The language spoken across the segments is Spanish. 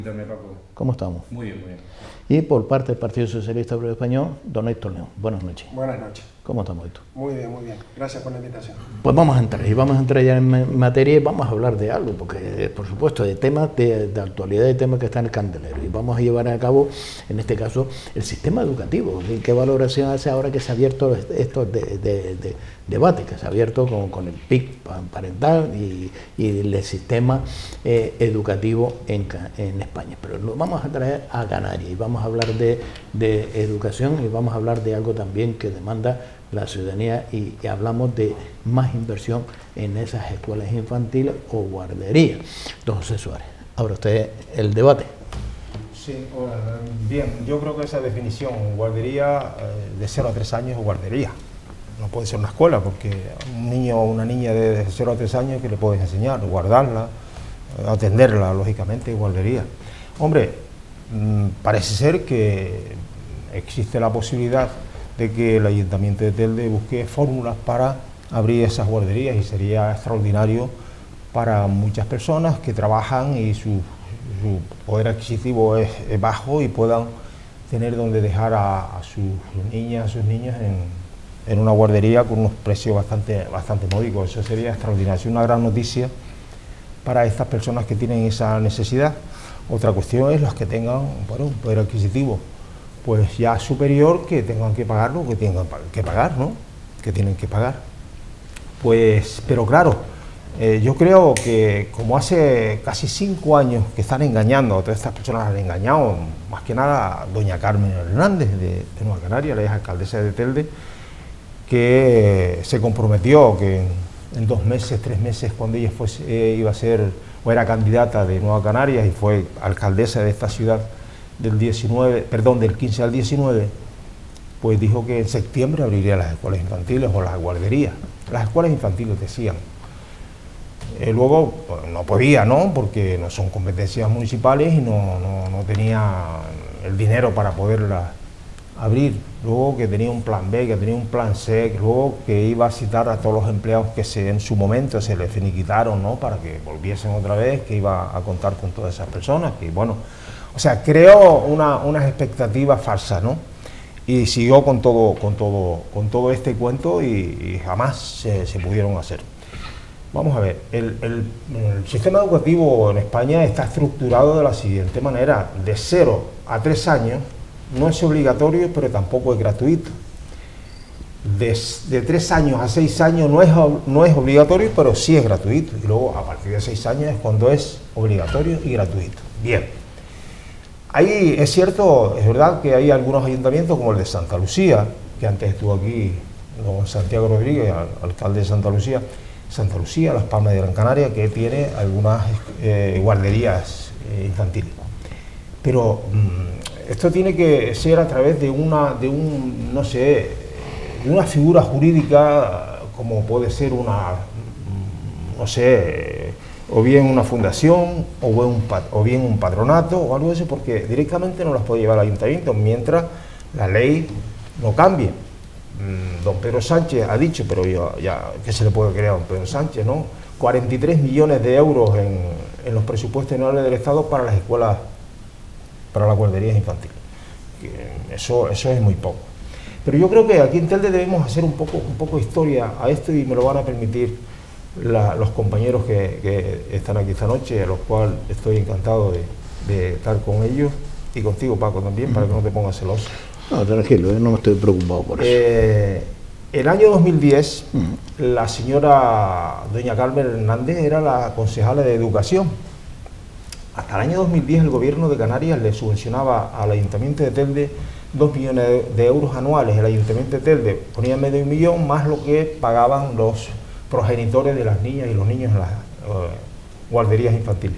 visitarme, Paco. ¿Cómo estamos? Muy bien, muy bien. Y por parte del Partido Socialista Obrero Español, don Héctor León. Buenas noches. Buenas noches. ¿Cómo estamos, Héctor? Muy bien, muy bien. Gracias por la invitación. Pues vamos a entrar ya en materia y vamos a hablar de algo, porque por supuesto de temas de actualidad, de temas que están en el candelero. Y vamos a llevar a cabo, en este caso, el sistema educativo. ¿Qué valoración hace ahora que se ha abierto estos debate que se ha abierto con el PIC parental y el sistema educativo en España? Pero lo vamos a traer a Canarias y vamos a hablar de educación y vamos a hablar de algo también que demanda la ciudadanía y hablamos de más inversión en esas escuelas infantiles o guarderías. Don José Suárez, ahora usted el debate. Sí, bien, yo creo que esa definición, guardería de 0 a 3 años o guardería. No puede ser una escuela, porque un niño o una niña de 0 a 3 años, ¿qué le puedes enseñar? Guardarla, atenderla, lógicamente, guardería. Hombre, parece ser que existe la posibilidad de que el Ayuntamiento de Telde busque fórmulas para abrir esas guarderías y sería extraordinario para muchas personas que trabajan y su poder adquisitivo es bajo y puedan tener donde dejar a sus niñas, a sus niños en una guardería con unos precios bastante módicos. Eso sería extraordinario, es una gran noticia para estas personas que tienen esa necesidad. Otra cuestión es los que tengan un poder adquisitivo pues ya superior, que tengan que pagar lo que tengan que pagar, ¿no? Que tienen que pagar. Pues, pero claro, yo creo que como hace casi 5 años que están engañando, a todas estas personas han engañado, más que nada a doña Carmen Hernández de Nueva Canarias, la ex alcaldesa de Telde, que se comprometió que en 2 meses, 3 meses, cuando ella iba a ser o era candidata de Nueva Canarias y fue alcaldesa de esta ciudad del 15 al 19, pues dijo que en septiembre abriría las escuelas infantiles o las guarderías. Las escuelas infantiles decían. Luego pues, no podía, ¿no? Porque no son competencias municipales y no tenía el dinero para poderlas abrir. Luego que tenía un plan B, que tenía un plan C, luego que iba a citar a todos los empleados que en su momento se les finiquitaron, ¿no? Para que volviesen otra vez, que iba a contar con todas esas personas, que bueno, o sea, creó unas expectativas falsas, ¿no? Y siguió con todo este cuento y jamás se pudieron hacer. Vamos a ver, el sistema educativo en España está estructurado de la siguiente manera: de 0 a 3 años no es obligatorio, pero tampoco es gratuito. De 3 años a 6 años no es obligatorio, pero sí es gratuito. Y luego a partir de 6 años es cuando es obligatorio y gratuito. Bien. Ahí es cierto, es verdad que hay algunos ayuntamientos como el de Santa Lucía, que antes estuvo aquí don Santiago Rodríguez, alcalde de Santa Lucía, Las Palmas de Gran Canaria, que tiene algunas guarderías infantiles. Pero esto tiene que ser a través de una figura jurídica, como puede ser o bien una fundación, o bien un patronato, o algo de eso, porque directamente no las puede llevar el ayuntamiento mientras la ley no cambie. Don Pedro Sánchez ha dicho, pero ya ¿qué se le puede creer a don Pedro Sánchez, no? 43 millones de euros en los presupuestos anuales del Estado para las escuelas, para las guarderías infantiles. Eso es muy poco. Pero yo creo que aquí en Telde debemos hacer un poco de historia a esto, y me lo van a permitir los compañeros que están aquí esta noche, a los cuales estoy encantado de estar con ellos, y contigo, Paco, también, para que no te pongas celoso. No, tranquilo, yo no me estoy preocupado por eso. El año 2010, la señora doña Carmen Hernández era la concejala de Educación. Hasta el año 2010 el gobierno de Canarias le subvencionaba al Ayuntamiento de Telde 2 millones de euros anuales. El Ayuntamiento de Telde ponía medio millón más lo que pagaban los progenitores de las niñas y los niños en las guarderías infantiles.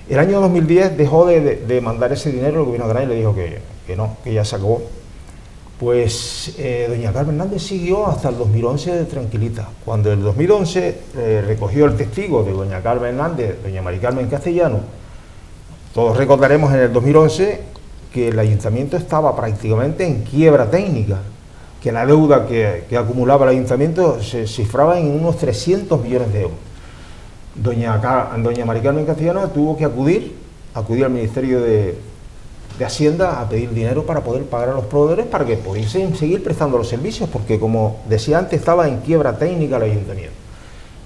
El año 2010 dejó de mandar ese dinero, el gobierno de Canarias le dijo que no, que ya se acabó. Pues doña Carmen Hernández siguió hasta el 2011 tranquilita. Cuando en el 2011 recogió el testigo de doña Carmen Hernández, doña Mari Carmen Castellano, todos recordaremos en el 2011 que el ayuntamiento estaba prácticamente en quiebra técnica, que la deuda que acumulaba el ayuntamiento se cifraba en unos 300 millones de euros. Doña Mari Carmen Castellano tuvo que acudir acudí al Ministerio de Hacienda a pedir dinero para poder pagar a los proveedores para que pudiesen seguir prestando los servicios, porque como decía antes, estaba en quiebra técnica el ayuntamiento.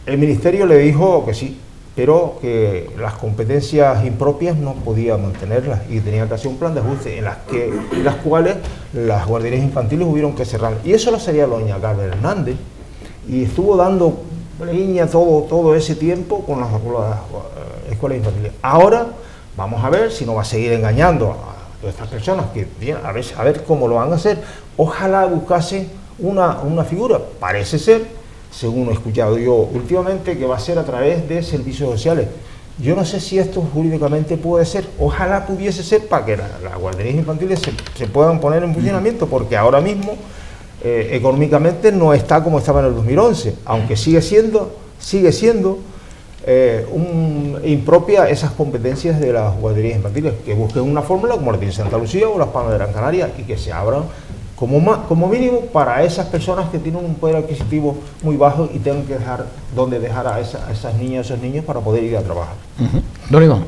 El Ministerio le dijo que sí, pero que las competencias impropias no podía mantenerlas y tenía que hacer un plan de ajuste en las cuales las guarderías infantiles hubieron que cerrar. Y eso lo hacía doña Carmen Hernández, y estuvo dando leña todo ese tiempo con las escuelas infantiles. Ahora vamos a ver si no va a seguir engañando a todas estas personas, que a ver cómo lo van a hacer. Ojalá buscase una figura, parece ser, según he escuchado yo últimamente, que va a ser a través de servicios sociales. Yo no sé si esto jurídicamente puede ser, ojalá pudiese ser, para que las guarderías infantiles se puedan poner en funcionamiento, porque ahora mismo económicamente no está como estaba en el 2011, aunque sigue siendo impropia esas competencias de las guarderías infantiles, que busquen una fórmula como la tiene Santa Lucía o Las Palmas de Gran Canaria, y que se abran como mínimo para esas personas que tienen un poder adquisitivo muy bajo y tengan que dejar a esas niñas, esos niños para poder ir a trabajar. Don Iván.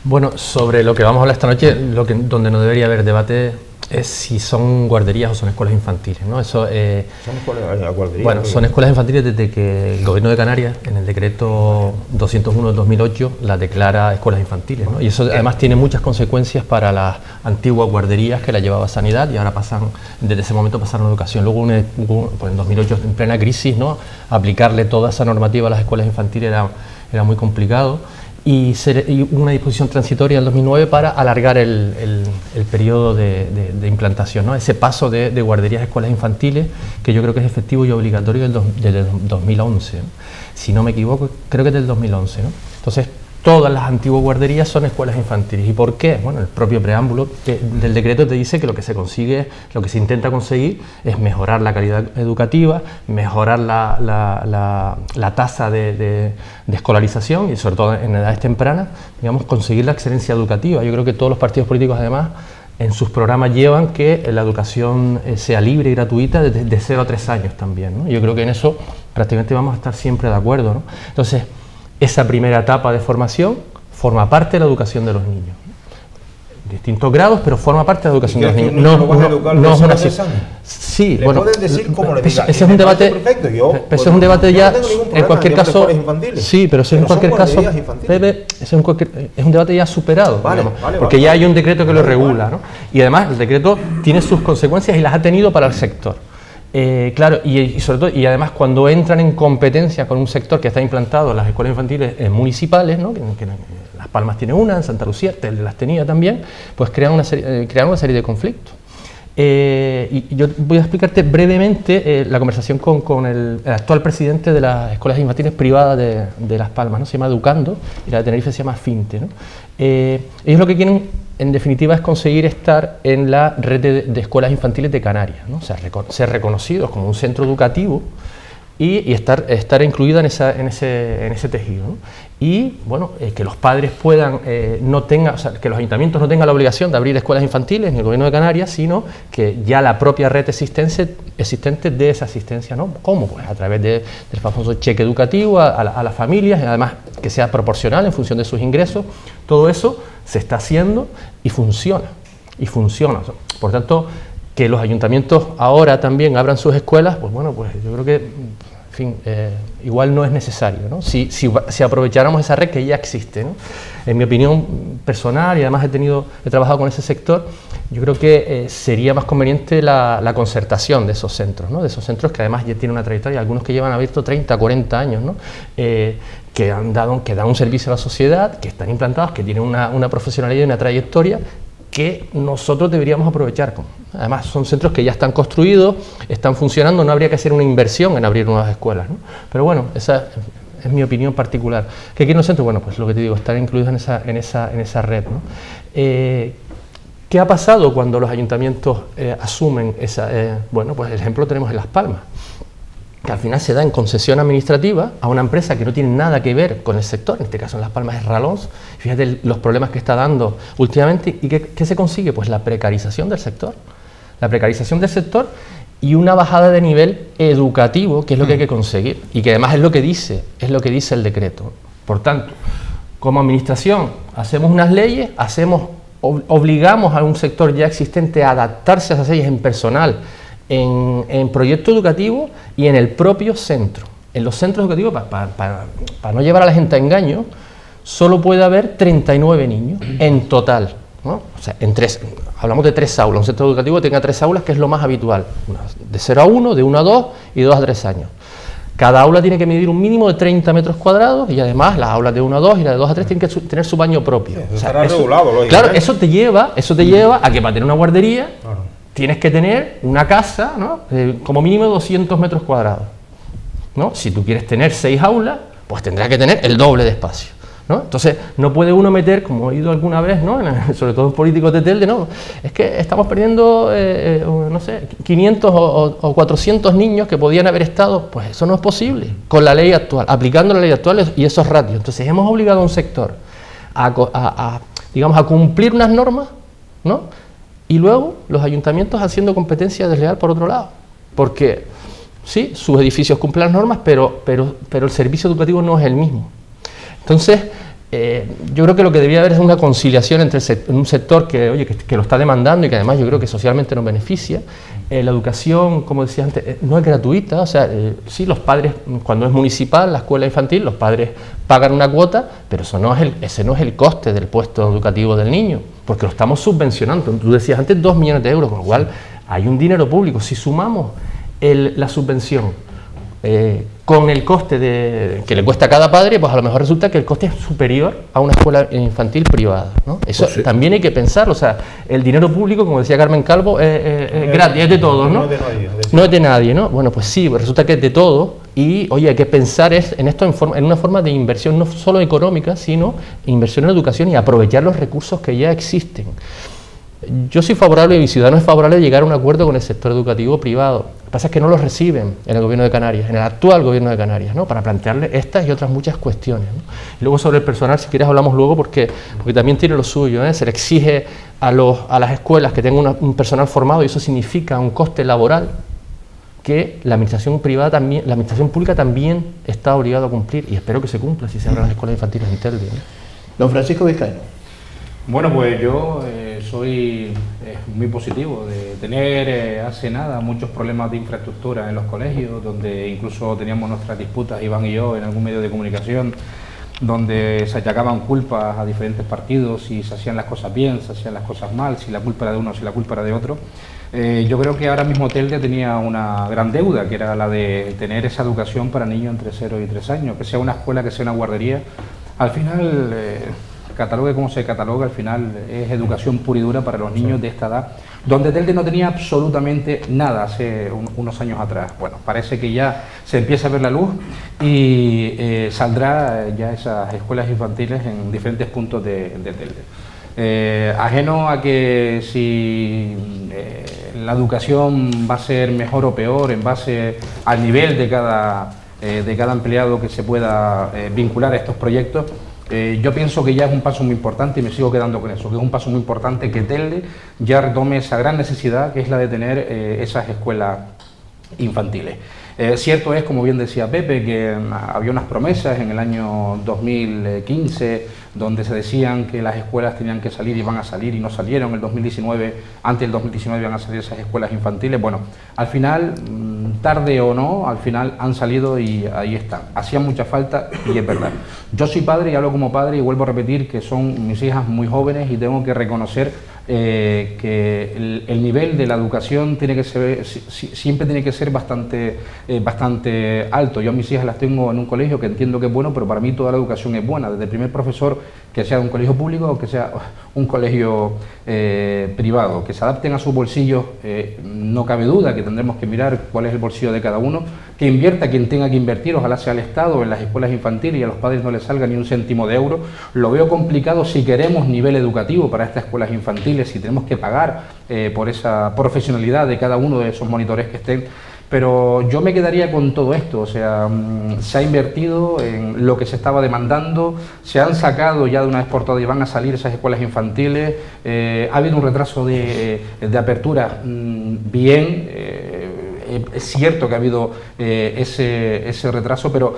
Bueno, sobre lo que vamos a hablar esta noche, donde no debería haber debate es si son guarderías o son escuelas infantiles, ¿no? Eso, son guarderías. Bueno, son escuelas infantiles desde que el Gobierno de Canarias, en el decreto 201 del 2008, las declara escuelas infantiles, ¿no? Y eso además tiene muchas consecuencias para las antiguas guarderías que la llevaba Sanidad, y ahora desde ese momento pasaron a Educación. Luego, pues en 2008, en plena crisis, ¿no?, aplicarle toda esa normativa a las escuelas infantiles era muy complicado. Y una disposición transitoria en el 2009 para alargar el periodo de implantación, ¿no? Ese paso de guarderías a escuelas infantiles, que yo creo que es efectivo y obligatorio desde 2011, ¿no? Si no me equivoco, creo que es del 2011, ¿no? Entonces, todas las antiguas guarderías son escuelas infantiles. ¿Y por qué? Bueno, el propio preámbulo del decreto te dice que lo que se consigue, lo que se intenta conseguir es mejorar la calidad educativa, mejorar la tasa de escolarización y sobre todo en edades tempranas, digamos, conseguir la excelencia educativa. Yo creo que todos los partidos políticos además en sus programas llevan que la educación sea libre y gratuita desde 0 a 3 años también, ¿no? Yo creo que en eso prácticamente vamos a estar siempre de acuerdo, ¿no? Entonces, esa primera etapa de formación forma parte de la educación de los niños. Distintos grados, pero forma parte de la educación de los niños. No es una sí, le bueno, pueden decir cómo le diga. Ese es un debate perfecto. Ese es un debate ya en cualquier caso. Sí, pero eso en cualquier caso, Pepe, es un debate ya superado, porque ya hay un decreto que lo regula, ¿no? Y además el decreto tiene sus consecuencias y las ha tenido para el sector. Claro, y sobre todo, y además cuando entran en competencia con un sector que está implantado en las escuelas infantiles municipales, ¿no? que Las Palmas tiene una, en Santa Lucía las tenía también, pues crean una serie de conflictos. Y yo voy a explicarte brevemente la conversación con el actual presidente de las escuelas infantiles privadas de Las Palmas, ¿no? Se llama Educando, y la de Tenerife se llama Finte, ¿no? Ellos lo que quieren, en definitiva, es conseguir estar en la red de escuelas infantiles de Canarias, ¿no? O sea, ser reconocidos como un centro educativo y estar incluida en ese tejido, ¿no? Y bueno, que los padres puedan, o sea, que los ayuntamientos no tengan la obligación de abrir escuelas infantiles ni el Gobierno de Canarias, sino que ya la propia red existente dé esa asistencia, ¿no? ¿Cómo? Pues a través del famoso cheque educativo a las familias, y además que sea proporcional en función de sus ingresos. Todo eso se está haciendo y funciona. Por tanto, que los ayuntamientos ahora también abran sus escuelas, pues bueno, pues yo creo que, en fin, igual no es necesario, ¿no? Si aprovecháramos esa red que ya existe, ¿no? En mi opinión personal, y además he trabajado con ese sector, yo creo que sería más conveniente la concertación de esos centros, ¿no? De esos centros que además ya tienen una trayectoria, algunos que llevan abierto 30, 40 años, ¿no? Que dan un servicio a la sociedad, que están implantados, que tienen una profesionalidad y una trayectoria que nosotros deberíamos aprovechar. Además son centros que ya están construidos, están funcionando, no habría que hacer una inversión en abrir nuevas escuelas, ¿no? Pero bueno, esa es mi opinión particular. ¿Qué quieren los centros? Bueno, pues lo que te digo, estar incluidos en esa red, ¿no? ¿Qué ha pasado cuando los ayuntamientos asumen esa? Bueno, pues el ejemplo lo tenemos en Las Palmas, que al final se da en concesión administrativa a una empresa que no tiene nada que ver con el sector, en este caso en Las Palmas es Ralons. Fíjate los problemas que está dando últimamente, y ¿qué se consigue? Pues la precarización del sector. La precarización del sector y una bajada de nivel educativo, que es lo que hay que conseguir, y que además es lo que dice el decreto. Por tanto, como administración hacemos unas leyes, obligamos a un sector ya existente a adaptarse a esas leyes en personal, en proyecto educativo y en el propio centro. En los centros educativos, para no llevar a la gente a engaño, solo puede haber 39 niños en total, ¿no? O sea, hablamos de 3 aulas, un centro educativo tenga 3 aulas, que es lo más habitual, de 0 a 1, de 1 a 2 y de 2 a 3 años. Cada aula tiene que medir un mínimo de 30 metros cuadrados y además las aulas de 1 a 2 y las de 2 a 3 tienen que tener su baño propio. Sí, o sea, estará regulado, lógicamente. Claro, eso te lleva a que para tener una guardería tienes que tener una casa, ¿no? Como mínimo 200 metros cuadrados, ¿no? Si tú quieres tener 6 aulas, pues tendrás que tener el doble de espacio, ¿no? Entonces, no puede uno meter, como he oído alguna vez, ¿no? Sobre todo en políticos de Telde, no, es que estamos perdiendo, no sé, 500 o 400 niños que podían haber estado, pues eso no es posible, con la ley actual, aplicando la ley actual y esos ratios. Entonces, hemos obligado a un sector digamos, a cumplir unas normas, ¿no? Y luego los ayuntamientos haciendo competencia desleal por otro lado, porque sí, sus edificios cumplen las normas, pero el servicio educativo no es el mismo. Entonces, yo creo que lo que debería haber es una conciliación entre un sector que lo está demandando y que además yo creo que socialmente nos beneficia. La educación, como decía antes, no es gratuita, o sea, sí, los padres, cuando es municipal, la escuela infantil, los padres pagan una cuota, pero ese no es el coste del puesto educativo del niño, porque lo estamos subvencionando. Tú decías antes 2 millones de euros, con lo cual hay un dinero público. Si sumamos la subvención con el coste que le cuesta a cada padre, pues a lo mejor resulta que el coste es superior a una escuela infantil privada, ¿no? Eso pues sí, también hay que pensarlo. O sea, el dinero público, como decía Carmen Calvo, es gratis, es de todos, ¿no? No es de nadie, ¿no? Bueno, pues sí, resulta que es de todo y, oye, hay que pensar en esto en una forma de inversión no solo económica, sino inversión en educación y aprovechar los recursos que ya existen. Yo soy favorable, y mi ciudadano es favorable de llegar a un acuerdo con el sector educativo privado. Lo que pasa es que no lo reciben en el gobierno de Canarias, en el actual gobierno de Canarias, ¿no? Para plantearle estas y otras muchas cuestiones, ¿no? Y luego sobre el personal, si quieres hablamos luego, porque también tiene lo suyo, ¿eh? Se le exige a las escuelas que tengan un personal formado y eso significa un coste laboral que la administración pública también está obligada a cumplir y espero que se cumpla si se abran las escuelas infantiles en Telde, ¿no? Don Francisco Vizcaíno. Bueno, pues yo soy muy positivo de tener hace nada muchos problemas de infraestructura en los colegios, donde incluso teníamos nuestras disputas, Iván y yo, en algún medio de comunicación, donde se achacaban culpas a diferentes partidos, si se hacían las cosas bien, se hacían las cosas mal, si la culpa era de uno, si la culpa era de otro. Yo creo que ahora mismo Telde tenía una gran deuda, que era la de tener esa educación para niños entre 0 y 3 años, que sea una escuela, que sea una guardería. Al final, catalogue como se cataloga, al final es educación pura y dura para los niños de esta edad, donde Telde no tenía absolutamente nada hace unos años atrás. Bueno, parece que ya se empieza a ver la luz y saldrá ya esas escuelas infantiles en diferentes puntos de Telde. Ajeno a que si la educación va a ser mejor o peor en base al nivel de cada empleado que se pueda vincular a estos proyectos, yo pienso que ya es un paso muy importante y me sigo quedando con eso, que es un paso muy importante que Telde ya retome esa gran necesidad que es la de tener esas escuelas infantiles. Cierto es, como bien decía Pepe, que había unas promesas en el año 2015 donde se decían que las escuelas tenían que salir y van a salir y no salieron. En el 2019, antes del 2019 iban a salir esas escuelas infantiles. Bueno, al final, tarde o no, al final han salido y ahí están. Hacían mucha falta y es verdad. Yo soy padre y hablo como padre y vuelvo a repetir que son mis hijas muy jóvenes y tengo que reconocer que el nivel de la educación tiene que ser, siempre tiene que ser bastante alto. Yo a mis hijas las tengo en un colegio que entiendo que es bueno, pero para mí toda la educación es buena, desde el primer profesor, que sea de un colegio público o que sea un colegio privado, que se adapten a sus bolsillos. No cabe duda que tendremos que mirar cuál es el bolsillo de cada uno, que invierta quien tenga que invertir, ojalá sea el Estado en las escuelas infantiles y a los padres no les salga ni un céntimo de euro. Lo veo complicado si queremos nivel educativo para estas escuelas infantiles, si tenemos que pagar por esa profesionalidad de cada uno de esos monitores que estén. Pero yo me quedaría con todo esto, o sea, se ha invertido en lo que se estaba demandando, se han sacado ya de una vez por todas y van a salir esas escuelas infantiles, ha habido un retraso de apertura bien, es cierto que ha habido ese retraso, pero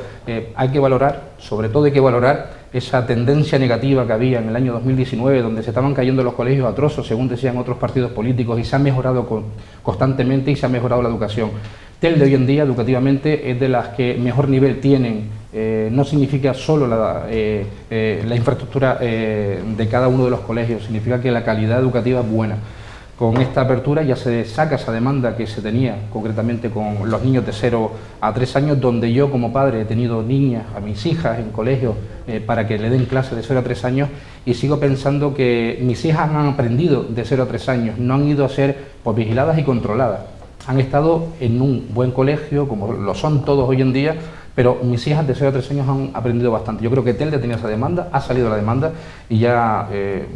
hay que valorar, sobre todo hay que valorar esa tendencia negativa que había en el año 2019, donde se estaban cayendo los colegios a trozos, según decían otros partidos políticos, y se ha mejorado constantemente y se ha mejorado la educación. Telde hoy en día, educativamente, es de las que mejor nivel tienen. No significa solo la infraestructura de cada uno de los colegios, significa que la calidad educativa es buena. Con esta apertura ya se saca esa demanda que se tenía concretamente con los niños de 0 a 3 años, donde yo como padre he tenido niñas, a mis hijas en colegios para que le den clases de 0 a 3 años, y sigo pensando que mis hijas han aprendido de 0 a 3 años, no han ido a ser pues, vigiladas y controladas. Han estado en un buen colegio, como lo son todos hoy en día, pero mis hijas de 0 a 3 años han aprendido bastante. Yo creo que Telde tenía esa demanda, ha salido la demanda y ya,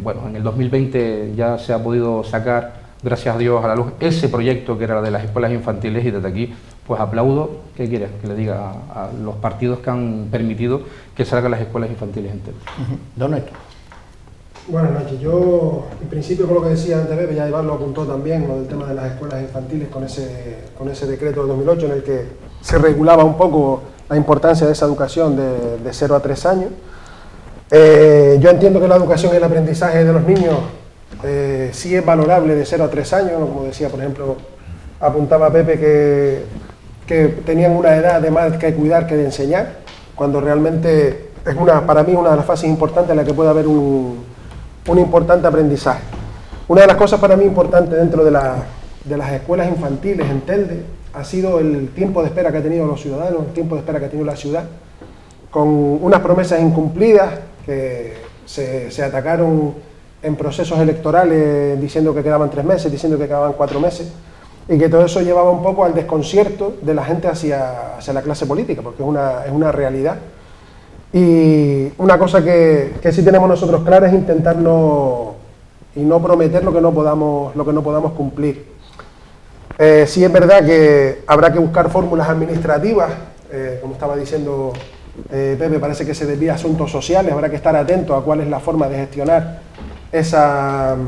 bueno, en el 2020 ya se ha podido sacar, gracias a Dios, a la luz ese proyecto que era de las escuelas infantiles, y desde aquí pues aplaudo, ¿qué quieres que le diga a los partidos que han permitido que salgan las escuelas infantiles en Telde? Don Héctor. Buenas noches. Yo, en principio, con lo que decía antes Pepe, ya Iván lo apuntó también, lo del tema de las escuelas infantiles con ese decreto de 2008 en el que se regulaba un poco la importancia de esa educación de 0 a 3 años. Yo entiendo que la educación y el aprendizaje de los niños sí es valorable de 0 a 3 años, ¿no? Como decía, por ejemplo, apuntaba Pepe que tenían una edad de más que cuidar que de enseñar, cuando realmente es para mí una de las fases importantes en la que puede haber un importante aprendizaje. Una de las cosas para mí importantes dentro de las escuelas infantiles en Telde ha sido el tiempo de espera que han tenido los ciudadanos, el tiempo de espera que ha tenido la ciudad, con unas promesas incumplidas que se atacaron en procesos electorales diciendo que quedaban 3 meses, diciendo que quedaban 4 meses, y que todo eso llevaba un poco al desconcierto de la gente hacia la clase política, porque es una realidad. Y una cosa que sí tenemos nosotros clara es intentar no prometer lo que no podamos cumplir. Sí es verdad que habrá que buscar fórmulas administrativas, como estaba diciendo Pepe, parece que se desvía a asuntos sociales, habrá que estar atento a cuál es la forma de gestionar esas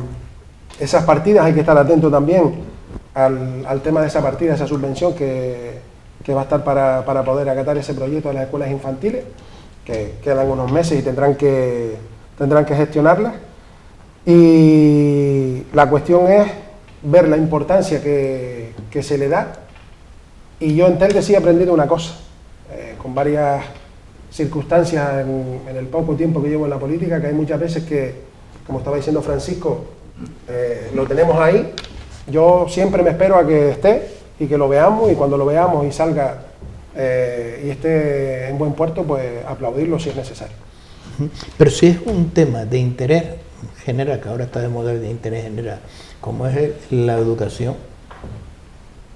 partidas, hay que estar atento también al tema de esa partida, esa subvención que va a estar para poder acatar ese proyecto de las escuelas infantiles, que quedan unos meses y tendrán que gestionarlas. Y la cuestión es ver la importancia que se le da, y yo en Telde sí he aprendido una cosa, con varias circunstancias en el poco tiempo que llevo en la política, que hay muchas veces que, como estaba diciendo Francisco, lo tenemos ahí, yo siempre me espero a que esté y que lo veamos, y cuando lo veamos y salga y esté en buen puerto, pues aplaudirlo si es necesario. Pero si es un tema de interés general, que ahora está de moda de interés general, como es la educación,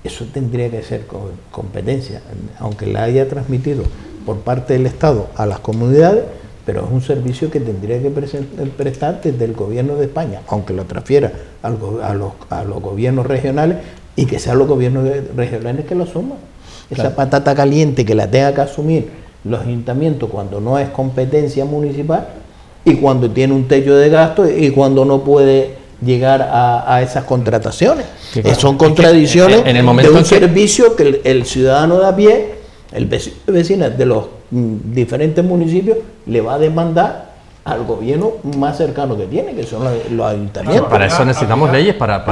eso tendría que ser competencia, aunque la haya transmitido por parte del Estado a las comunidades, pero es un servicio que tendría que prestar desde el gobierno de España, aunque lo transfiera a los gobiernos regionales, y que sean los gobiernos regionales que lo asuman. Esa claro. Patata caliente que la tenga que asumir los ayuntamientos cuando no es competencia municipal, y cuando tiene un techo de gasto, y cuando no puede llegar a esas contrataciones. Sí, claro. Son contradicciones en el momento de un servicio que el ciudadano de a pie, el vecino de los diferentes municipios, le va a demandar al gobierno más cercano que tiene, que son los ayuntamientos. Para eso necesitamos leyes, para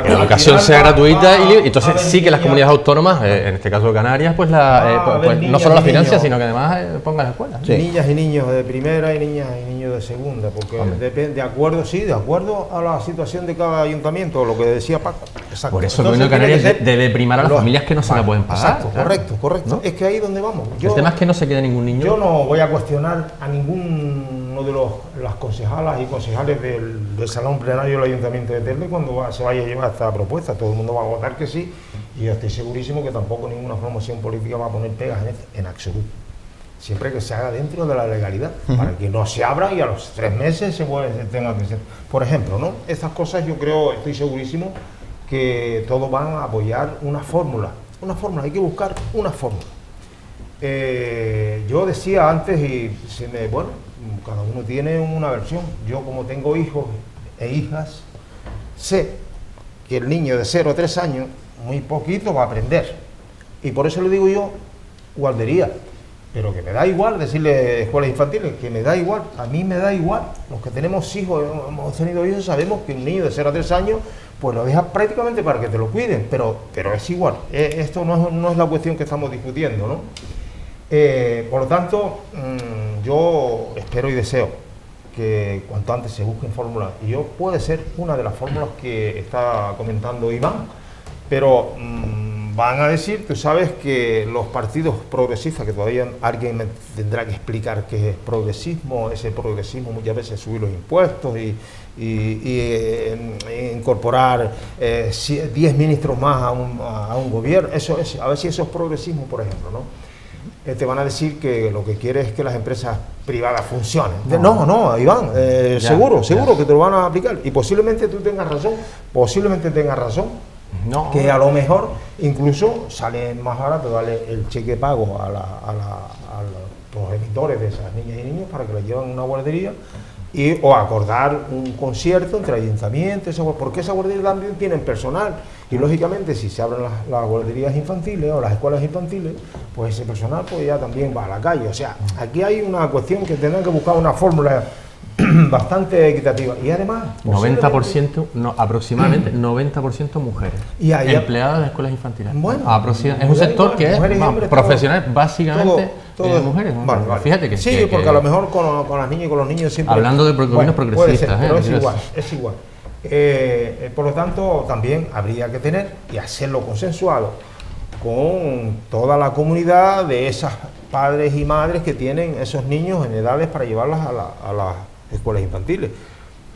que la educación sea gratuita y libre. Entonces sí que las comunidades autónomas, en este caso Canarias, pues no solo la financian, sino que además pongan las escuelas. Sí. Niñas y niños de primera y niñas y niños de segunda, porque depende, de acuerdo a la situación de cada ayuntamiento, lo que decía Paco. Exacto. Por eso el gobierno de Canarias debe primar a las familias que no se la pueden pagar. Exacto, claro. Correcto. ¿No? Es que ahí es donde vamos. El tema es que no se quede ningún niño. Yo no voy a cuestionar a ninguno de las concejalas y concejales del salón plenario del Ayuntamiento de Telde cuando se vaya a llevar esta propuesta. Todo el mundo va a votar que sí, y yo estoy segurísimo que tampoco ninguna formación política va a poner pegas en absoluto. Siempre que se haga dentro de la legalidad, para que no se abra y a los 3 meses se tenga que ser. Por ejemplo, ¿no? Estas cosas yo creo, estoy segurísimo que todos van a apoyar una fórmula, hay que buscar una fórmula. Yo decía antes, y cada uno tiene una versión. Yo, como tengo hijos e hijas, sé que el niño de 0 a 3 años muy poquito va a aprender, y por eso le digo yo guardería, pero que me da igual decirle escuelas infantiles, que me da igual, a mí me da igual. Los que tenemos hijos, hemos tenido hijos, sabemos que un niño de 0 a 3 años, pues lo dejas prácticamente para que te lo cuiden, pero es igual. Esto no es la cuestión que estamos discutiendo, ¿no? Por lo tanto, yo espero y deseo que cuanto antes se busquen fórmulas, y yo puede ser una de las fórmulas que está comentando Iván, pero van a decir, tú sabes que los partidos progresistas, que todavía alguien me tendrá que explicar qué es progresismo, ese progresismo muchas veces subir los impuestos y incorporar 10 ministros más a un gobierno, eso es, a ver si eso es progresismo, por ejemplo, ¿no? Te van a decir que lo que quiere es que las empresas privadas funcionen. No, Iván, seguro que te lo van a aplicar, y posiblemente tú tengas razón, No. Que a lo mejor incluso sale más barato darle el cheque pago a los progenitores de esas niñas y niños para que la lleven a una guardería o acordar un concierto entre ayuntamientos, porque esas guarderías también tienen personal y lógicamente si se abren las guarderías infantiles o las escuelas infantiles, pues ese personal pues ya también va a la calle. O sea, aquí hay una cuestión que tendrán que buscar una fórmula bastante equitativa y además 90%, aproximadamente 90% mujeres empleadas de escuelas infantiles. Bueno, es un sector que es profesional, básicamente todo mujeres. Vale. Fíjate que sí, porque a lo mejor con las niñas y con los niños siempre hablando de gobiernos progresistas, pero es igual. Por lo tanto, también habría que tener y hacerlo consensuado con toda la comunidad de esas padres y madres que tienen esos niños en edades para llevarlas a las escuelas infantiles,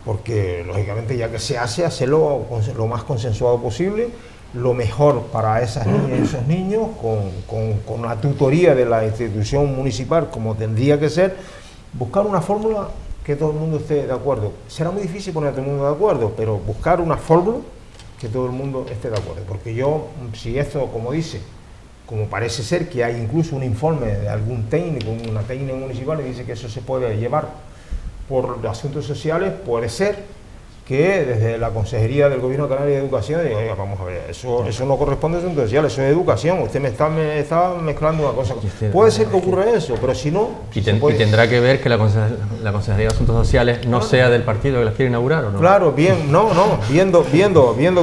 porque lógicamente ya que se hace, hacerlo lo más consensuado posible, lo mejor para esas niñas y esos niños, con la tutoría de la institución municipal como tendría que ser, buscar una fórmula que todo el mundo esté de acuerdo. Será muy difícil poner a todo el mundo de acuerdo, pero buscar una fórmula que todo el mundo esté de acuerdo, porque yo, si esto, como parece ser que hay incluso un informe de algún técnico, una técnica municipal, que dice que eso se puede llevar por asuntos sociales, puede ser que desde la Consejería del Gobierno Canario de Educación diga, oiga, vamos a ver, eso no corresponde a asuntos sociales, eso es educación, usted me está mezclando una cosa. Puede ser que ocurra eso, pero si no... Y tendrá que ver que la Consejería de Asuntos Sociales no sea del partido que las quiere inaugurar, ¿o no? Claro, viendo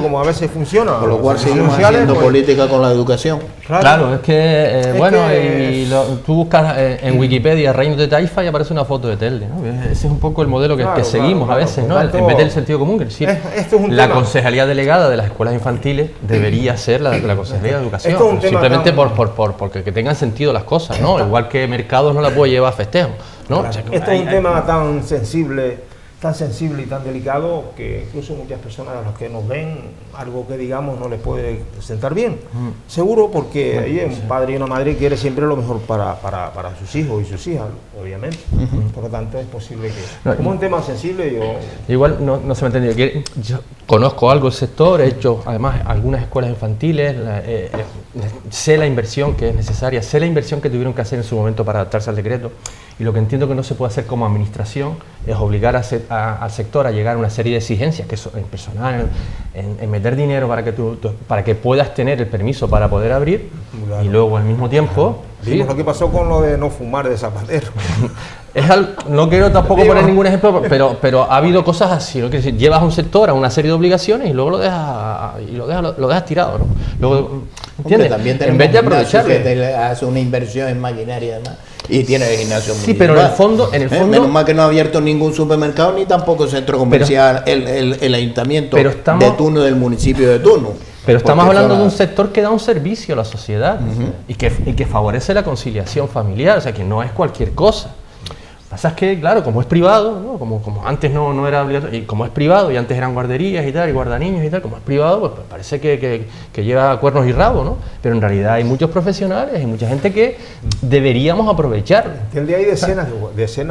cómo a veces funciona. Con lo cual seguimos haciendo política con la educación. Claro, es que, tú buscas en Wikipedia Reinos de Taifa y aparece una foto de Telde, ¿no? Ese es un poco el modelo que seguimos a veces, ¿no? En vez del sentido común, que decir, la concejalía delegada de las escuelas infantiles debería ser la Consejería de Educación, simplemente porque tengan sentido las cosas, ¿no? Igual que mercados no la puede llevar a festejos, ¿no? Claro. Esto es un tema tan sensible y tan delicado que incluso muchas personas a las que nos ven, algo que digamos no les puede sentar bien. Seguro, porque un padre y una madre quiere siempre lo mejor para sus hijos y sus hijas, obviamente. Por lo tanto, es posible que... como un tema sensible, yo... Igual no se me ha entendido. Yo conozco algo del sector, he hecho además algunas escuelas infantiles, sé la inversión que es necesaria, sé la inversión que tuvieron que hacer en su momento para adaptarse al decreto, y lo que entiendo que no se puede hacer como administración es obligar al sector a llegar a una serie de exigencias, que eso, en personal, en meter dinero para que puedas tener el permiso para poder abrir, claro. Y luego al mismo tiempo... Vimos lo que pasó con lo de no fumar de Zapatero. No quiero tampoco poner ningún ejemplo, pero ha habido cosas así, ¿no? Que llevas a un sector a una serie de obligaciones y luego lo dejas tirado, ¿no? Luego, ¿entiendes? También en vez de aprovecharlo. Que hace una inversión en maquinaria además y tiene gimnasio municipal. Sí, pero en el fondo menos mal que no ha abierto ningún supermercado ni tampoco centro comercial el ayuntamiento de turno del municipio de turno. Pero estamos hablando de un sector que da un servicio a la sociedad y que favorece la conciliación familiar, o sea que no es cualquier cosa. Lo que pasa es que, claro, como es privado, ¿no? como antes no era obligatorio, y como es privado, y antes eran guarderías y tal, y guardaniños y tal, como es privado, pues parece que lleva cuernos y rabos, ¿no? Pero en realidad hay muchos profesionales y mucha gente que deberíamos aprovechar. Hay decenas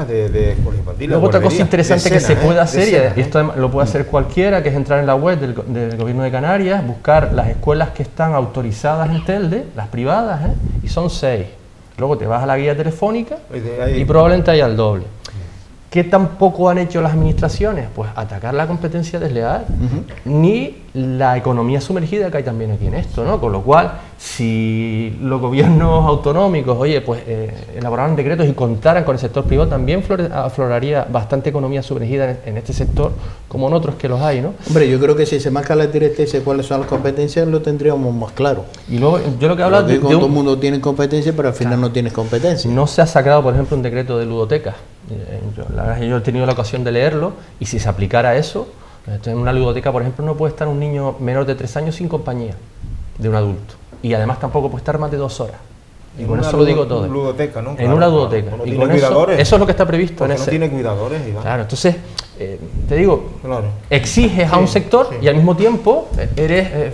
de escuelas infantiles. Luego otra cosa interesante que se puede hacer, y esto lo puede hacer cualquiera, que es entrar en la web del Gobierno de Canarias, buscar las escuelas que están autorizadas en Telde, las privadas, y son 6. Luego te vas a la guía telefónica y probablemente haya el doble. ¿Qué tampoco han hecho las administraciones? Pues atacar la competencia desleal, ni la economía sumergida que hay también aquí en esto, ¿no? Con lo cual, si los gobiernos autonómicos, oye, pues elaboraran decretos y contaran con el sector privado, también afloraría bastante economía sumergida en este sector, como en otros que los hay, ¿no? Hombre, yo creo que si se marca la directriz cuáles son las competencias, lo tendríamos más claro. Y luego, yo lo que hablo de todo el mundo tiene competencia, pero al final no tienes competencia. No se ha sacado, por ejemplo, un decreto de ludotecas. La verdad es que yo he tenido la ocasión de leerlo, y si se aplicara eso, en una ludoteca, por ejemplo, no puede estar un niño menor de 3 años sin compañía de un adulto. Y además tampoco puede estar más de 2 horas. Y con eso lo digo todo. Ludoteca, ¿no? En una ludoteca. Claro. Y con eso es lo que está previsto en ese. No tiene cuidadores, Iván. Claro, entonces, te digo, claro, exiges a un sector y al mismo tiempo eres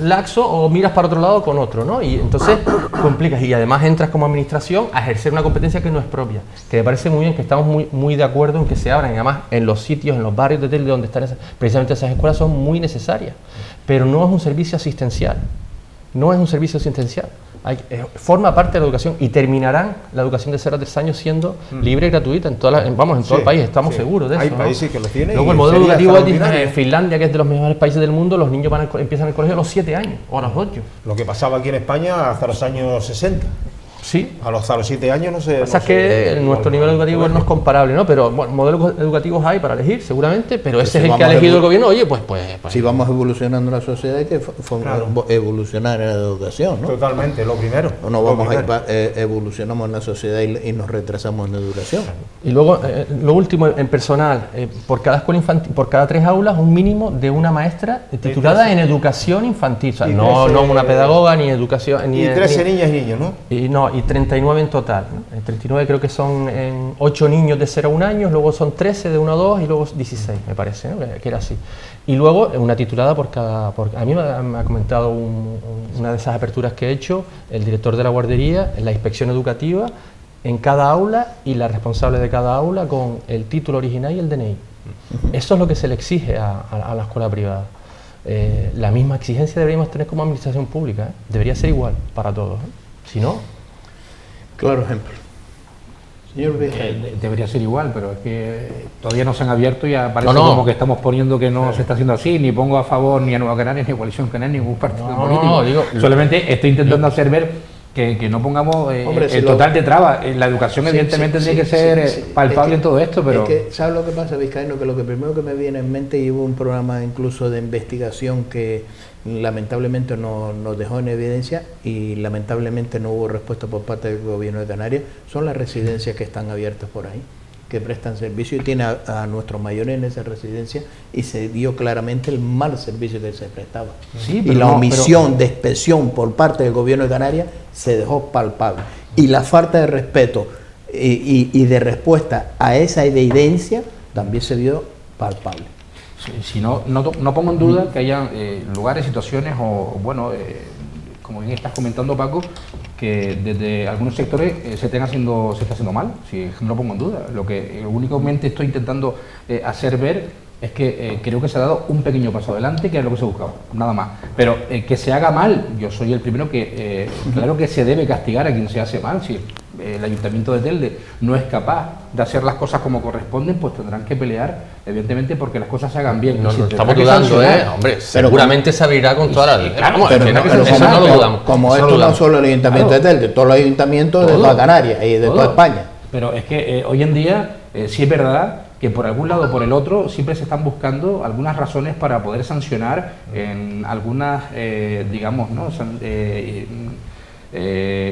laxo o miras para otro lado con otro, ¿no? Y entonces complicas y además entras como administración a ejercer una competencia que no es propia. Que me parece muy bien, que estamos muy de acuerdo en que se abran, y además en los sitios, en los barrios de Telde donde están precisamente esas escuelas son muy necesarias, pero no es un servicio asistencial. No es un servicio asistencial. Forma parte de la educación, y terminarán la educación de 0 a 3 años siendo libre y gratuita en todo el país, estamos seguros de eso. Hay países que lo tienen. Luego el modelo educativo de Finlandia, que es de los mejores países del mundo, los niños empiezan el colegio a los 7 años o a los 8. Lo que pasaba aquí en España hasta los años 60. Sí. Hasta los 7 años no sé. Pasa que nuestro nivel educativo no es comparable, ¿no? Pero bueno, modelos educativos hay para elegir, seguramente, pero ese es el que ha elegido el gobierno. Oye, pues. Si vamos evolucionando la sociedad, hay que evolucionar en la educación, ¿no? Totalmente, lo primero. No vamos evolucionamos en la sociedad y nos retrasamos en la educación. Y luego, lo último, en personal, por cada escuela infantil, por cada 3 aulas, un mínimo de una maestra titulada en educación infantil. O sea, no una pedagoga, ni educación. Y 13 niñas y niños, ¿no? Y 39 en total, ¿no? 39 creo que son 8 niños de 0 a 1 año, luego son 13 de 1 a 2 y luego 16, me parece, ¿no? Que era así. Y luego una titulada por cada... a mí me ha comentado una de esas aperturas que he hecho, el director de la guardería, la inspección educativa, en cada aula, y la responsable de cada aula con el título original y el DNI. Eso es lo que se le exige a la escuela privada. La misma exigencia deberíamos tener como administración pública, ¿eh? Debería ser igual para todos, ¿eh? Si no... Claro ejemplo. Señor debería ser igual, pero es que todavía no se han abierto y parece como que estamos poniendo que no se está haciendo así, ni pongo a favor ni a Nueva Canarias, ni a Coalición Canaria, ni ningún partido político. Solamente estoy intentando hacer ver que no pongamos el total de trabas. La educación evidentemente tiene que ser palpable en todo esto, pero... Es que, ¿sabes lo que pasa, Vizcaíno? Que lo que primero que me viene en mente, y hubo un programa incluso de investigación que lamentablemente nos dejó en evidencia, y lamentablemente no hubo respuesta por parte del gobierno de Canarias, son las residencias que están abiertas por ahí, que prestan servicio, y tiene a nuestros mayores en esa residencia, y se vio claramente el mal servicio que se prestaba. Sí, y la omisión de inspección por parte del gobierno de Canarias se dejó palpable. Y la falta de respeto y de respuesta a esa evidencia también se vio palpable. Si no pongo en duda que haya lugares, situaciones como bien estás comentando, Paco, que desde algunos sectores se está haciendo mal. Si no lo pongo en duda. Lo que únicamente estoy intentando hacer ver es que creo que se ha dado un pequeño paso adelante, que es lo que se buscaba, nada más. Pero que se haga mal, yo soy el primero que claro que se debe castigar a quien se hace mal. Si el Ayuntamiento de Telde no es capaz de hacer las cosas como corresponden, pues tendrán que pelear, evidentemente, porque las cosas se hagan bien. No estamos dudando, hombre, seguramente se abrirá con toda la ley. Claro, eso no lo dudamos. Como esto no solo el Ayuntamiento de Telde, todos los ayuntamientos de toda Canarias y de toda España. Pero es que hoy en día sí es verdad que por algún lado o por el otro siempre se están buscando algunas razones para poder sancionar en algunas,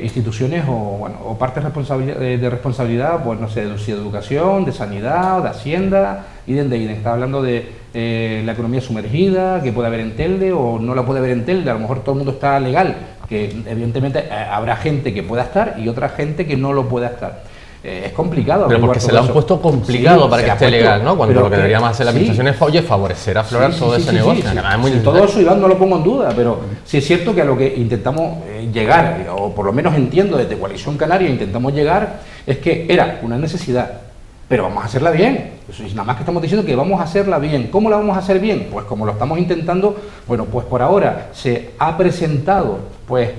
instituciones o partes de responsabilidad, pues no sé, de educación, de sanidad, de hacienda, y de está hablando de la economía sumergida, que puede haber en Telde o no la puede haber en Telde. A lo mejor todo el mundo está legal, que evidentemente habrá gente que pueda estar y otra gente que no lo pueda estar. Es complicado. Pero porque se le han puesto complicado para que esté legal, ¿no? Cuando lo que deberíamos hacer la administración es favorecer, aflorar todo ese negocio. Todo eso, Iván, no lo pongo en duda, pero sí es cierto que a lo que intentamos llegar, o por lo menos entiendo desde Coalición Canaria intentamos llegar, es que era una necesidad, pero vamos a hacerla bien. Eso es nada más que estamos diciendo que vamos a hacerla bien. ¿Cómo la vamos a hacer bien? Pues como lo estamos intentando, bueno, pues por ahora se ha presentado, pues,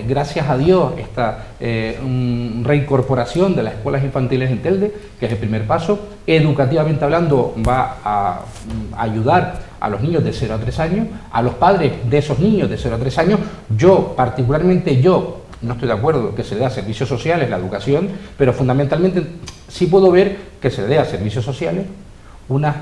gracias a Dios, esta reincorporación de las escuelas infantiles en Telde, que es el primer paso. Educativamente hablando, va a ayudar a los niños de 0 a 3 años, a los padres de esos niños de 0 a 3 años. Particularmente yo, no estoy de acuerdo que se le dé a servicios sociales la educación, pero fundamentalmente sí puedo ver que se le dé a servicios sociales unas,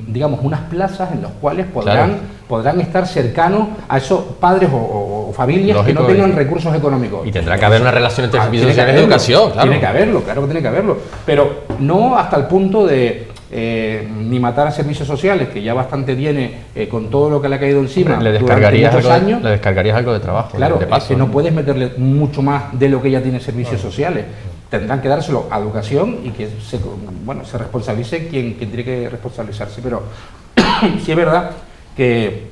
digamos, unas plazas en las cuales podrán estar cercanos a esos padres o familias que no tengan recursos económicos. Y tendrá que haber una relación entre servicios sociales y educación, claro. Tiene que haberlo, claro que tiene que haberlo, pero no hasta el punto de ni matar a servicios sociales, que ya bastante tiene con todo lo que le ha caído encima. Le descargarías algo de trabajo. Claro, de paso, es que no puedes meterle mucho más de lo que ya tiene servicios sociales. Tendrán que dárselo a educación y que se responsabilice quien tiene que responsabilizarse. Pero sí es verdad que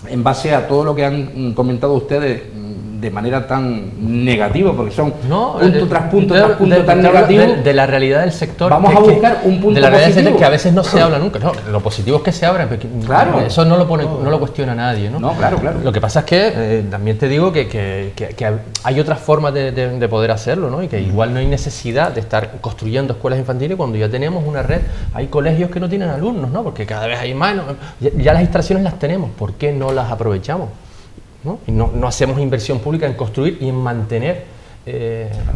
en base a todo lo que han comentado ustedes de manera tan negativa, porque son punto tras punto tan negativo, de la realidad del sector. Vamos a buscar un punto de la realidad del sector positivo, que a veces no se habla nunca. No, lo positivo es que se abra, claro. Eso no lo cuestiona nadie, ¿no? No, claro. Lo que pasa es que también te digo que hay otras formas de poder hacerlo, ¿no? Y que igual no hay necesidad de estar construyendo escuelas infantiles cuando ya tenemos una red. Hay colegios que no tienen alumnos, ¿no? Porque cada vez hay más. Ya las instalaciones las tenemos, ¿por qué no las aprovechamos? ¿No? Y no hacemos inversión pública en construir y en mantener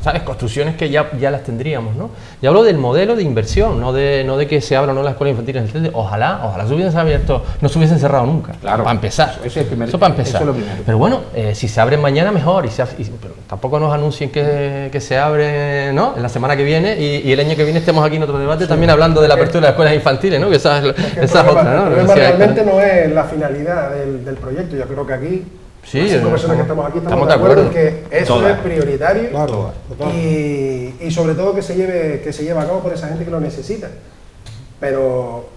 ¿sabes? Construcciones que ya las tendríamos, ¿no? Y hablo del modelo de inversión, no de que se abra o no las escuelas infantiles. Ojalá se hubiesen abierto, no se hubiesen cerrado nunca. Claro, para empezar. Eso para empezar. Eso es lo primero. Pero bueno, si se abren mañana mejor, pero tampoco nos anuncien que se abre, ¿no? En la semana que viene y el año que viene estemos aquí en otro debate también hablando de la apertura de las escuelas infantiles, ¿no? Que esa es otra, ¿no? El problema realmente no es la finalidad del proyecto. Yo creo que aquí sí, las 5 personas que estamos aquí estamos de acuerdo en que eso es prioritario, claro, y sobre todo que se lleve a cabo por esa gente que lo necesita. Pero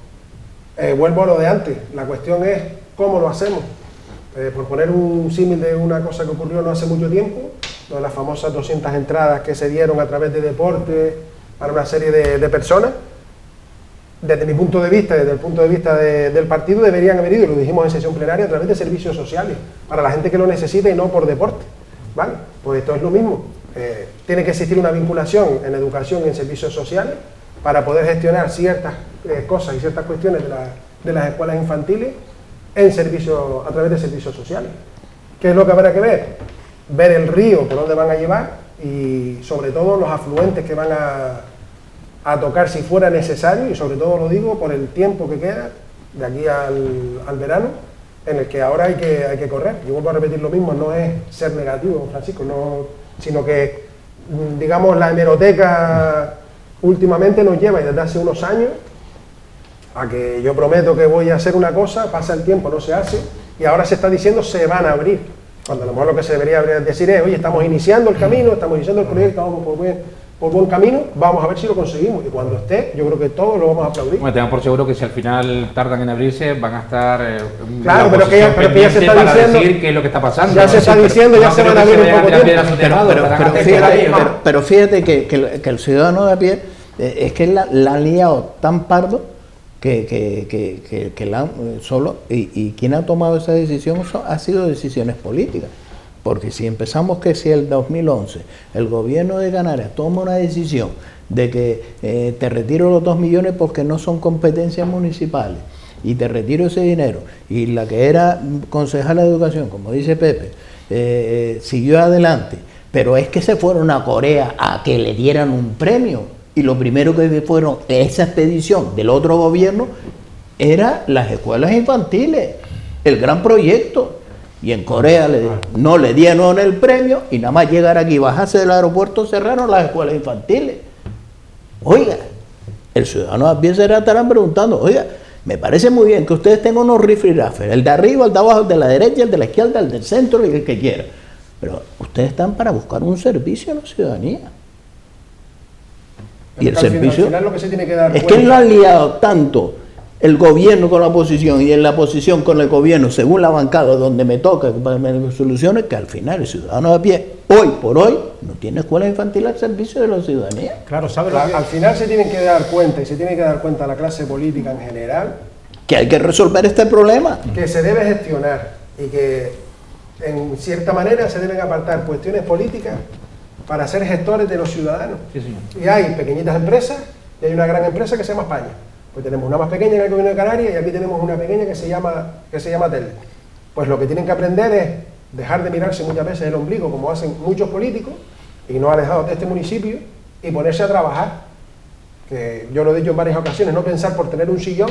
vuelvo a lo de antes, la cuestión es cómo lo hacemos. Por poner un símil de una cosa que ocurrió no hace mucho tiempo, de las famosas 200 entradas que se dieron a través de deporte para una serie de personas. Desde mi punto de vista, desde el punto de vista del partido, deberían haber ido, lo dijimos en sesión plenaria, a través de servicios sociales, para la gente que lo necesita y no por deporte, ¿vale? Pues esto es lo mismo, tiene que existir una vinculación en educación y en servicios sociales para poder gestionar ciertas cosas y ciertas cuestiones de las escuelas infantiles a través de servicios sociales. ¿Qué es lo que habrá que ver? Ver el río, por dónde van a llevar y sobre todo los afluentes que van a tocar si fuera necesario, y sobre todo lo digo por el tiempo que queda de aquí al verano, en el que ahora hay que correr. Yo vuelvo a repetir lo mismo, no es ser negativo, Francisco, sino que, digamos, la hemeroteca últimamente nos lleva, y desde hace unos años, a que yo prometo que voy a hacer una cosa, pasa el tiempo, no se hace, y ahora se está diciendo se van a abrir, cuando a lo mejor lo que se debería decir es, oye, estamos iniciando el camino, estamos iniciando el proyecto, vamos por buen camino, vamos a ver si lo conseguimos, y cuando esté, yo creo que todos lo vamos a aplaudir. Me tengan por seguro que si al final tardan en abrirse, van a estar claro, pero que ya se está diciendo decir qué es lo que está pasando. Ya se está diciendo, ya se van a abrir un poco tiempo. Pero fíjate que el ciudadano de a pie es que la han liado tan pardo que la han solo, y quien ha tomado esa decisión ha sido decisiones políticas. Porque si empezamos que si el 2011 el gobierno de Canarias toma una decisión de que te retiro los 2 millones porque no son competencias municipales y te retiro ese dinero, y la que era concejala de educación, como dice Pepe, siguió adelante, pero es que se fueron a Corea a que le dieran un premio, y lo primero que fueron esa expedición del otro gobierno era las escuelas infantiles, el gran proyecto. Y en Corea no le dieron el premio, y nada más llegar aquí, bajarse del aeropuerto, cerraron las escuelas infantiles. Oiga, el ciudadano a pie se estarán preguntando, oiga, me parece muy bien que ustedes tengan unos rifirrafes, el de arriba, el de abajo, el de la derecha, el de la izquierda, el del centro y el que quiera. Pero ustedes están para buscar un servicio a la ciudadanía. Y el servicio al final lo que se tiene que dar es que lo han liado tanto el gobierno con la oposición y en la oposición con el gobierno, según la bancada donde me toca soluciones, que al final el ciudadano de a pie, hoy por hoy, no tiene escuela infantil al servicio de la ciudadanía. Claro, ¿sabes? Al final se tienen que dar cuenta, y se tiene que dar cuenta la clase política en general, que hay que resolver este problema. Que se debe gestionar y que en cierta manera se deben apartar cuestiones políticas para ser gestores de los ciudadanos. Sí, señor. Y hay pequeñitas empresas y hay una gran empresa que se llama España. Pues tenemos una más pequeña en el Gobierno de Canarias y aquí tenemos una pequeña que se llama Telde. Pues lo que tienen que aprender es dejar de mirarse muchas veces el ombligo, como hacen muchos políticos, y no alejados de este municipio, y ponerse a trabajar. Que yo lo he dicho en varias ocasiones, no pensar por tener un sillón,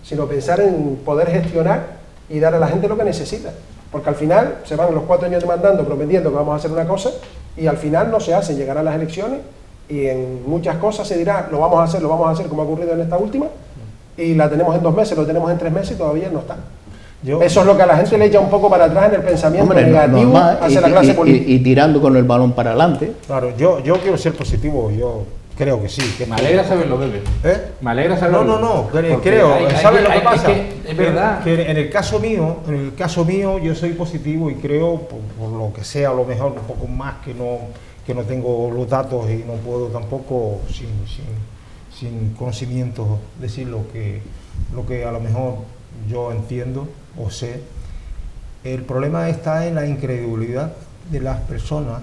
sino pensar en poder gestionar y dar a la gente lo que necesita. Porque al final se van los 4 años demandando, prometiendo que vamos a hacer una cosa, y al final no se hace, llegarán las elecciones, y en muchas cosas se dirá, lo vamos a hacer, como ha ocurrido en esta última, y la tenemos en 2 meses, lo tenemos en 3 meses y todavía no está. Eso es lo que a la gente le echa un poco para atrás en el pensamiento negativo hacia la clase política. Y tirando con el balón para adelante. Claro, yo quiero ser positivo, yo creo que sí. Me alegra saberlo, Pepe. Me alegra saberlo. No, creo. ¿Sabes lo que pasa? Es verdad. Que en el caso mío, yo soy positivo y creo, por lo que sea, a lo mejor un poco más que no tengo los datos y no puedo tampoco sin conocimiento decir lo que a lo mejor yo entiendo o sé. El problema está en la incredulidad de las personas,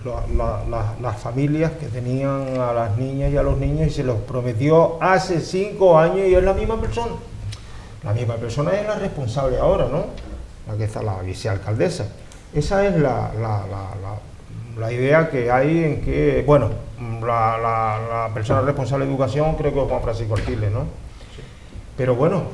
las familias que tenían a las niñas y a los niños y se los prometió hace 5 años y es la misma persona. La misma persona es la responsable ahora, ¿no? La que está la vicealcaldesa. Esa es la idea que hay en que, bueno, la persona responsable de educación creo que es Juan Francisco Artiles, ¿no? Pero bueno,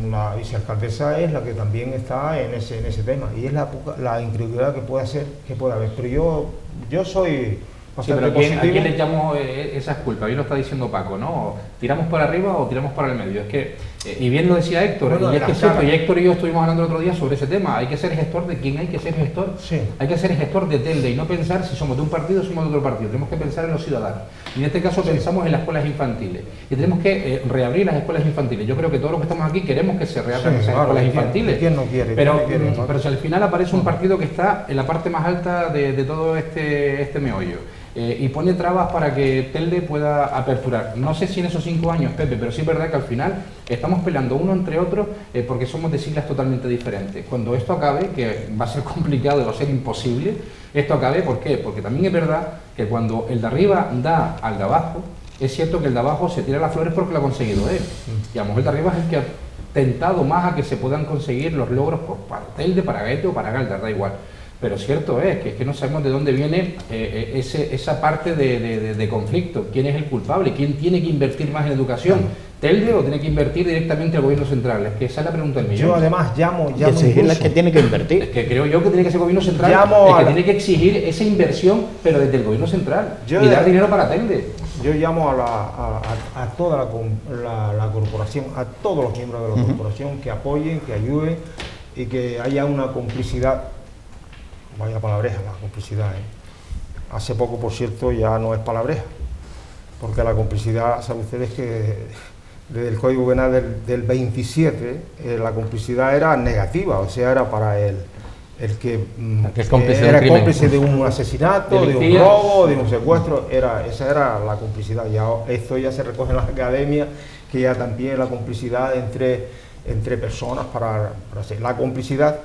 la vicealcaldesa es la que también está en ese tema y es la incredulidad que puede haber. Pero yo soy bastante positivo. ¿A quién le echamos esas culpas? Bien lo está diciendo Paco, ¿no? ¿Tiramos para arriba o tiramos para el medio? Es que, y bien lo decía Héctor, bueno, y es que es cierto, y Héctor y yo estuvimos hablando el otro día sobre ese tema. Hay que ser gestor de quién hay que ser gestor. Sí. Hay que ser gestor de Telde y no pensar si somos de un partido o somos de otro partido. Tenemos que pensar en los ciudadanos. Y en este caso pensamos en las escuelas infantiles. Y tenemos que reabrir las escuelas infantiles. Yo creo que todos los que estamos aquí queremos que se reabran esas escuelas infantiles. ¿Quién no quiere? Pero si al final aparece un partido que está en la parte más alta de todo este meollo. Y pone trabas para que Telde pueda aperturar. No sé si en esos 5 años, Pepe, pero sí es verdad que al final estamos peleando uno entre otros porque somos de siglas totalmente diferentes. Cuando esto acabe, que va a ser complicado y va a ser imposible, esto acabe, ¿por qué? Porque también es verdad que cuando el de arriba da al de abajo, es cierto que el de abajo se tira las flores porque lo ha conseguido él. Y a lo mejor el de arriba es el que ha tentado más a que se puedan conseguir los logros para Telde, para Guete o para Galdar, da igual. Pero cierto es que no sabemos de dónde viene esa parte de conflicto. ¿Quién es el culpable? ¿Quién tiene que invertir más en educación? ¿Telde o tiene que invertir directamente el gobierno central? Es que esa es la pregunta del millón. Yo además llamo es la que tiene que invertir. Es que creo yo que tiene que ser el gobierno central el que tiene que exigir esa inversión, pero desde el gobierno central. Y dar dinero para Telde. Yo llamo a toda la corporación, a todos los miembros de la corporación que apoyen, que ayuden y que haya una complicidad. Vaya palabreja, la complicidad. Hace poco, por cierto, ya no es palabreja, porque la complicidad, saben ustedes que desde el Código Penal del 27, la complicidad era negativa, o sea, era para el que era cómplice de un asesinato, de un robo, de un secuestro, esa era la complicidad. Ya esto ya se recoge en las academias, que ya también la complicidad entre personas para hacer la complicidad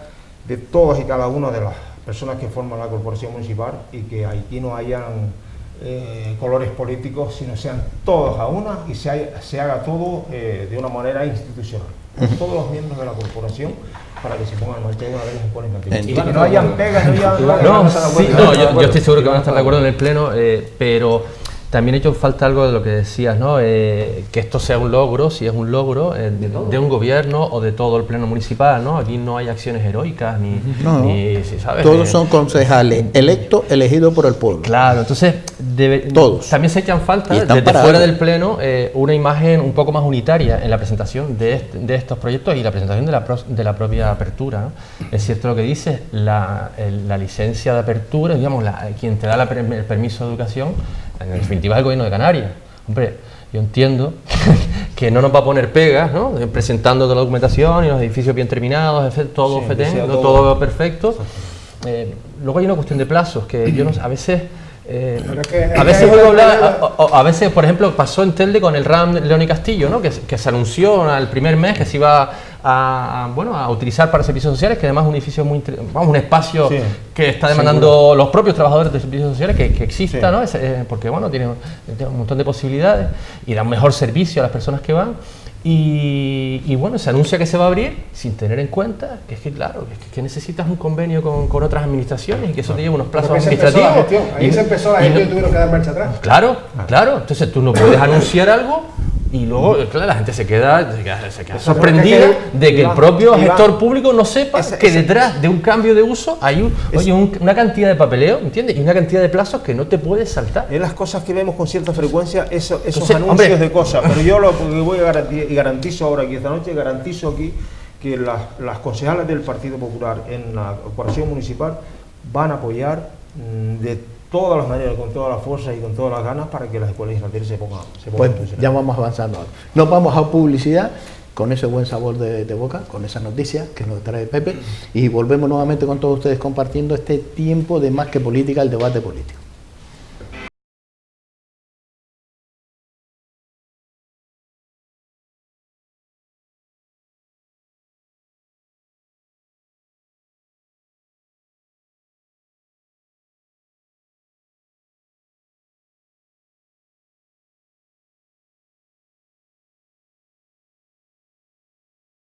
de todas y cada una de las personas que forman la corporación municipal y que aquí no hayan colores políticos, sino sean todos a una y se haga todo de una manera institucional. Todos los miembros de la corporación para que se pongan en marcha de una vez un escuela infantil. Y que no hayan pegas, yo estoy seguro que van a estar de acuerdo en el pleno, pero también he hecho falta algo de lo que decías, ¿no? Que esto sea un logro, si es un logro de un gobierno o de todo el pleno municipal, ¿no? Aquí no hay acciones heroicas ni ¿sabes? Todos son concejales electos, elegidos por el pueblo. Claro, entonces todos. También se echan falta desde fuera del pleno una imagen un poco más unitaria en la presentación de estos proyectos y la presentación de la propia apertura, ¿no? Es cierto lo que dices, la licencia de apertura, digamos, quien te da el permiso de educación, en definitiva es el gobierno de Canarias. Hombre, yo entiendo que no nos va a poner pegas, ¿no? Presentando toda la documentación y los edificios bien terminados, todo FETEN, todo perfecto. Luego hay una cuestión de plazos, que yo no sé, a veces oigo hablar, a veces, por ejemplo, pasó en Telde con el RAM León y Castillo, ¿no? Que se anunció el primer mes que se iba a utilizar para servicios sociales, que además es un edificio un espacio que está demandando los propios trabajadores de servicios sociales que exista, ¿no? Porque bueno, tiene un montón de posibilidades y da un mejor servicio a las personas que van. Y bueno, se anuncia que se va a abrir sin tener en cuenta que es que claro, que necesitas un convenio con otras administraciones y que eso te lleva unos plazos administrativos. Ahí se empezó la gestión y tuvieron que dar marcha atrás. Claro. Entonces tú no puedes anunciar algo y luego, claro, la gente se queda sorprendida de que el propio gestor público no sepa que detrás de un cambio de uso hay una cantidad de papeleo, ¿entiendes? Y una cantidad de plazos que no te puedes saltar. Es las cosas que vemos con cierta frecuencia, esos anuncios de cosas. Pero yo lo que voy a garantizo ahora aquí esta noche, garantizo aquí que las concejales del Partido Popular en la corporación municipal van a apoyar de todas las maneras, con todas las fuerzas y con todas las ganas para que las escuelas infantiles se pongan pues ya vamos avanzando ahora. Nos vamos a publicidad con ese buen sabor de boca, con esa noticia que nos trae Pepe, y volvemos nuevamente con todos ustedes compartiendo este tiempo de Más que Política, el debate político.